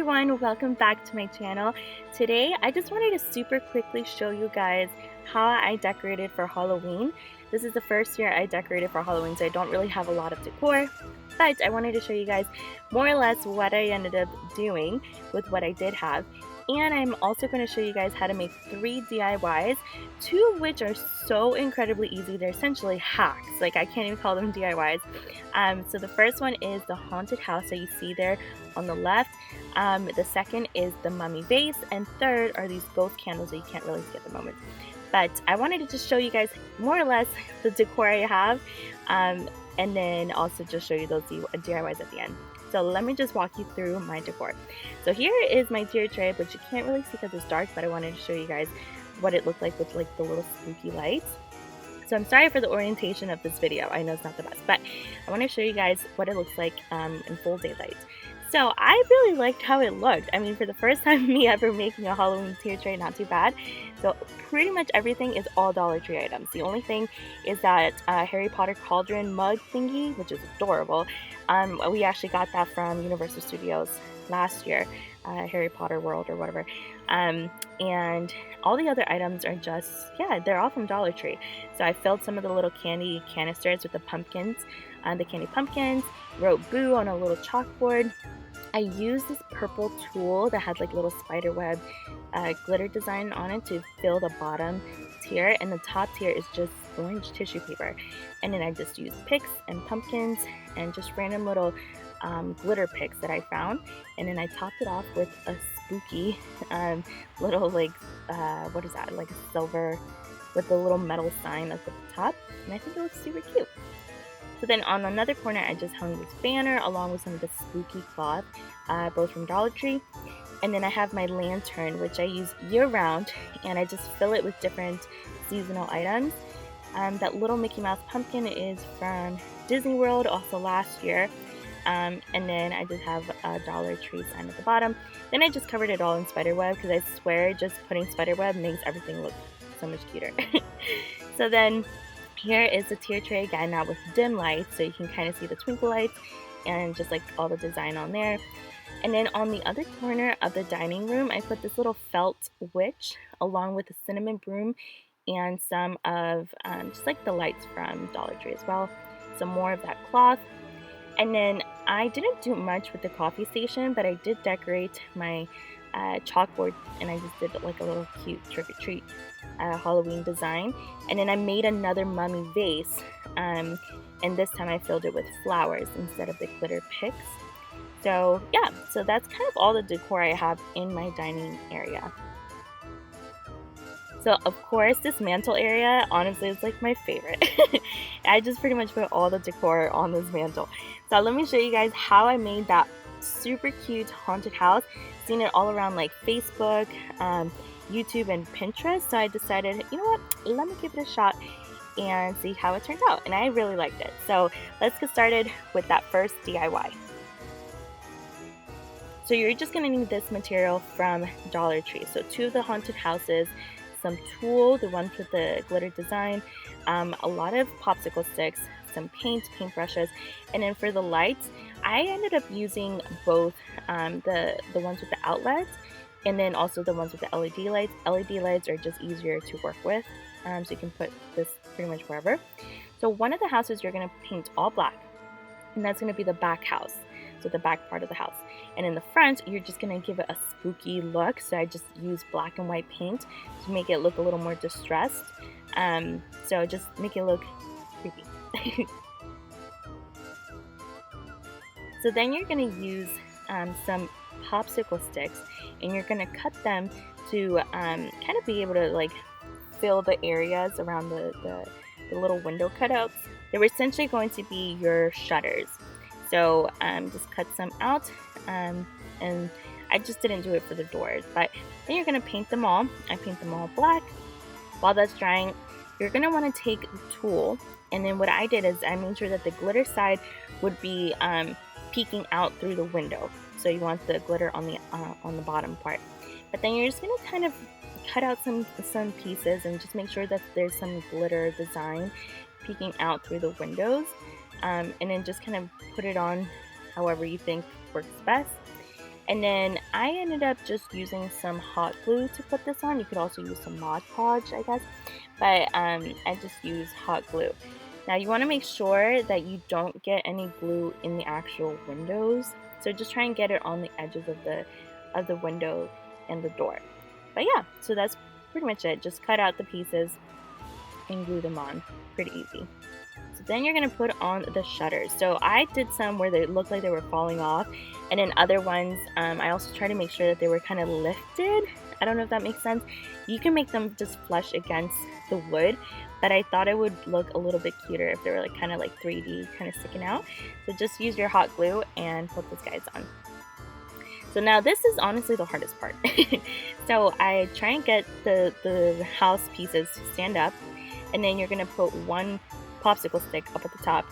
everyone, welcome back to my channel. Today I just wanted to super quickly show you guys how I decorated for Halloween. This is the first year I decorated for Halloween, so I don't really have a lot of decor, but I wanted to show you guys more or less what I ended up doing with what I did have. And I'm also going to show you guys how to make 3 DIYs, 2 of which are so incredibly easy. They're essentially hacks. Like, I can't even call them DIYs. So the first one is the haunted house that you see there on the left. The second is the mummy vase, and third are these ghost candles that you can't really see at the moment. But I wanted to just show you guys more or less the decor I have, and then also just show you those DIYs at the end. So let me just walk you through my decor. So here is my tier tray, which you can't really see because it's dark, but I wanted to show you guys what it looked like with like the little spooky lights. So I'm sorry for the orientation of this video. I know it's not the best, but I want to show you guys what it looks like in full daylight. So I really liked how it looked. I mean, for the first time me ever making a Halloween tier tray, not too bad. So pretty much everything is all Dollar Tree items. The only thing is that Harry Potter cauldron mug thingy, which is adorable. We actually got that from Universal Studios last year, Harry Potter World or whatever. And all the other items are just, yeah, they're all from Dollar Tree. So I filled some of the little candy canisters with the pumpkins, the candy pumpkins, wrote boo on a little chalkboard. I used this purple tulle that had like little spider web glitter design on it to fill the bottom tier, and the top tier is just orange tissue paper. And then I just used picks and pumpkins and just random little glitter picks that I found, and then I topped it off with a spooky little like what is that, like a silver with the little metal sign up at the top, and I think it looks super cute. So then on another corner, I just hung this banner along with some of the spooky cloth, both from Dollar Tree. And then I have my lantern, which I use year-round, and I just fill it with different seasonal items. That little Mickey Mouse pumpkin is from Disney World, also last year. And then I just have a Dollar Tree sign at the bottom. Then I just covered it all in spider web, because I swear just putting spider web makes everything look so much cuter. So then here is the tier tray again, now with dim lights, so you can kind of see the twinkle lights and just like all the design on there. And then on the other corner of the dining room, I put this little felt witch along with a cinnamon broom and some of just like the lights from Dollar Tree as well. Some more of that cloth. And then I didn't do much with the coffee station, but I did decorate my chalkboard, and I just did like a little cute trick-or-treat Halloween design. And then I made another mummy vase, and this time I filled it with flowers instead of the glitter picks. So yeah, so that's kind of all the decor I have in my dining area. So of course this mantle area, honestly, is like my favorite. I just pretty much put all the decor on this mantle. So let me show you guys how I made that super cute haunted house. Seen it all around like Facebook, YouTube, and Pinterest. So I decided, you know what, let me give it a shot and see how it turns out. And I really liked it. So let's get started with that first DIY. So you're just going to need this material from Dollar Tree. So 2 of the haunted houses, some tulle, the ones with the glitter design, a lot of popsicle sticks, some paint brushes, and then for the lights, I ended up using both the ones with the outlets and then also the ones with the LED lights. LED lights are just easier to work with, so you can put this pretty much wherever. So one of the houses you're going to paint all black, and that's going to be the back house, so the back part of the house. And in the front, you're just going to give it a spooky look, so I just use black and white paint to make it look a little more distressed, so just make it look creepy. So then you're going to use some popsicle sticks, and you're going to cut them to kind of be able to like fill the areas around the little window cutouts. They were essentially going to be your shutters. So just cut some out, and I just didn't do it for the doors. But then you're going to paint them all. I paint them all black. While that's drying, you're going to want to take the tulle, and then what I did is I made sure that the glitter side would be peeking out through the window. So you want the glitter on the bottom part. But then you're just going to kind of cut out some pieces and just make sure that there's some glitter design peeking out through the windows. And then just kind of put it on however you think works best. And then I ended up just using some hot glue to put this on. You could also use some Mod Podge, I guess, but I just use hot glue. Now you want to make sure that you don't get any glue in the actual windows, so just try and get it on the edges of the window and the door. But yeah, so that's pretty much it. Just cut out the pieces and glue them on. Pretty easy. So then you're going to put on the shutters. So I did some where they looked like they were falling off, and then other ones I also try to make sure that they were kind of lifted. I don't know if that makes sense. You can make them just flush against the wood, but I thought it would look a little bit cuter if they were like kind of like 3D kind of sticking out. So just use your hot glue and put these guys on. So now this is honestly the hardest part. So I try and get the house pieces to stand up, and then you're going to put one popsicle stick up at the top,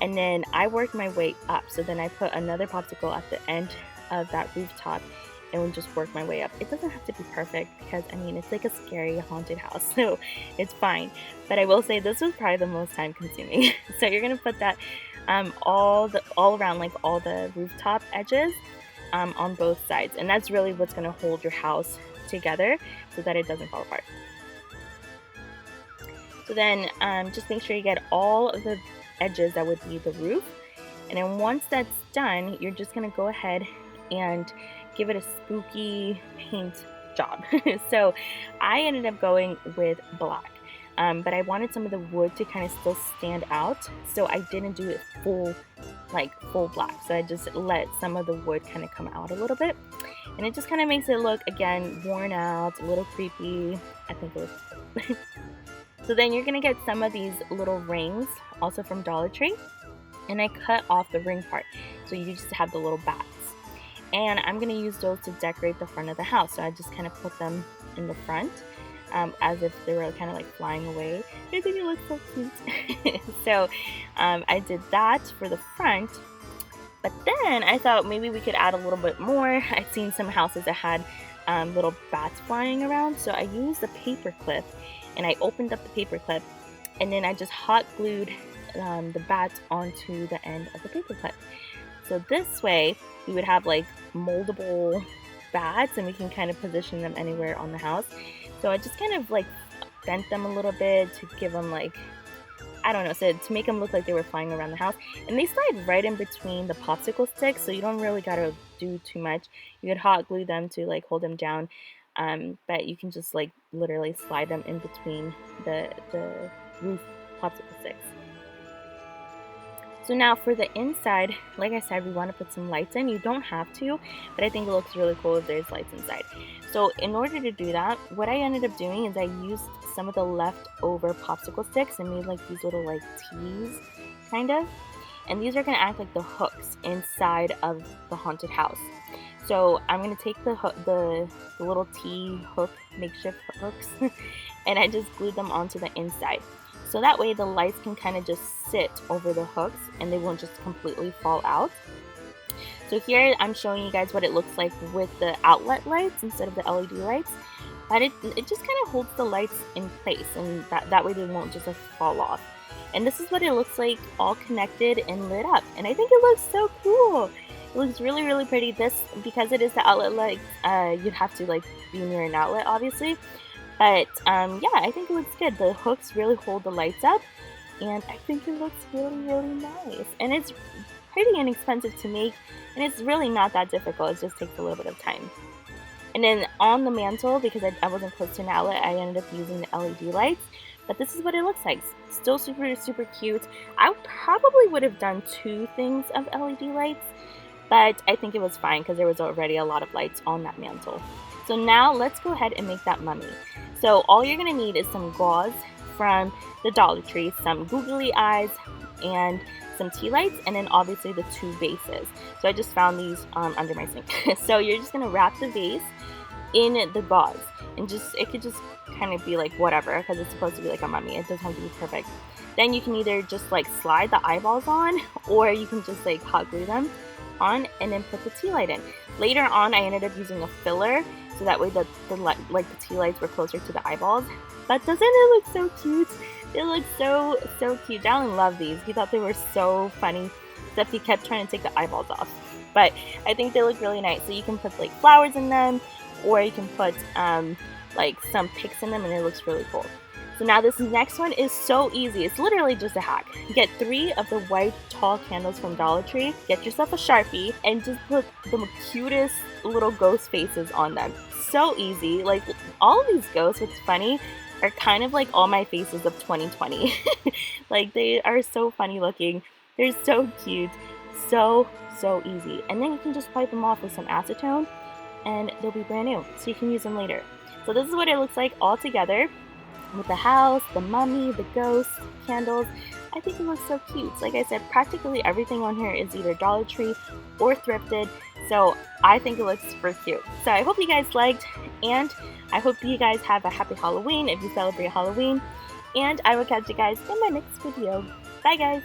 and then I worked my way up. So then I put another popsicle at the end of that rooftop and would just work my way up. It doesn't have to be perfect because I mean it's like a scary haunted house, so it's fine. But I will say this was probably the most time consuming. So you're gonna put that all around, like all the rooftop edges on both sides, and that's really what's gonna hold your house together so that it doesn't fall apart. So then just make sure you get all of the edges that would be the roof, and then once that's done, you're just gonna go ahead and give it a spooky paint job. So I ended up going with black, but I wanted some of the wood to kind of still stand out, so I didn't do it full black. So I just let some of the wood kind of come out a little bit, and it just kind of makes it look, again, worn out, a little creepy. I think it looks cool. So then you're gonna get some of these little rings, also from Dollar Tree, and I cut off the ring part, so you just have the little bats. And I'm going to use those to decorate the front of the house. So I just kind of put them in the front as if they were kind of like flying away. I think it looks so cute. So I did that for the front. But then I thought maybe we could add a little bit more. I'd seen some houses that had little bats flying around. So I used a paper clip, and I opened up the paper clip, and then I just hot glued the bats onto the end of the paper clip. So this way we would have like moldable bats, and we can kind of position them anywhere on the house. So I just kind of like bent them a little bit to give them like, I don't know, so to make them look like they were flying around the house. And they slide right in between the popsicle sticks, so you don't really gotta do too much. You could hot glue them to like hold them down, but you can just like literally slide them in between the roof popsicle sticks. So now for the inside, like I said, we want to put some lights in. You don't have to, but I think it looks really cool if there's lights inside. So in order to do that, what I ended up doing is I used some of the leftover popsicle sticks and made like these little like T's, kind of. And these are going to act like the hooks inside of the haunted house. So I'm going to take the little T hook, makeshift hooks, and I just glued them onto the inside. So that way the lights can kind of just sit over the hooks and they won't just completely fall out. So here I'm showing you guys what it looks like with the outlet lights instead of the LED lights. But it just kind of holds the lights in place, and that way they won't just like fall off. And this is what it looks like all connected and lit up. And I think it looks so cool. It looks really, really pretty. This, because it is the outlet lights, you'd have to like be near an outlet obviously. But yeah, I think it looks good. The hooks really hold the lights up, and I think it looks really, really nice. And it's pretty inexpensive to make, and it's really not that difficult. It just takes a little bit of time. And then on the mantle, because I wasn't close to an outlet, I ended up using the LED lights. But this is what it looks like. Still super, super cute. I probably would have done 2 things of LED lights, but I think it was fine because there was already a lot of lights on that mantle. So now let's go ahead and make that mummy. So all you're going to need is some gauze from the Dollar Tree, some googly eyes, and some tea lights, and then obviously the 2 vases. So I just found these under my sink. So you're just going to wrap the vase in the gauze, and it could just kind of be like whatever, because it's supposed to be like a mummy. It doesn't have to be perfect. Then you can either just like slide the eyeballs on, or you can just like hot glue them on and then put the tea light in. Later on, I ended up using a filler, so that way the tea lights were closer to the eyeballs. But doesn't it look so cute? It looks so cute. Dallin loved these. He thought they were so funny, except he kept trying to take the eyeballs off. but I think they look really nice. So you can put like flowers in them, or you can put like some picks in them, and it looks really cool. So now this next one is so easy. It's literally just a hack. Get 3 of the white tall candles from Dollar Tree. Get yourself a Sharpie and just put the cutest little ghost faces on them. So easy. Like all of these ghosts, what's funny, are kind of like all my faces of 2020. Like they are so funny looking. They're so cute. So easy. And then you can just wipe them off with some acetone and they'll be brand new. So you can use them later. So this is what it looks like all together. With the house, the mummy, the ghost, candles. I think it looks so cute. Like I said, practically everything on here is either Dollar Tree or thrifted, so I think it looks super cute. So I hope you guys liked, and I hope you guys have a happy Halloween if you celebrate Halloween, and I will catch you guys in my next video. Bye guys!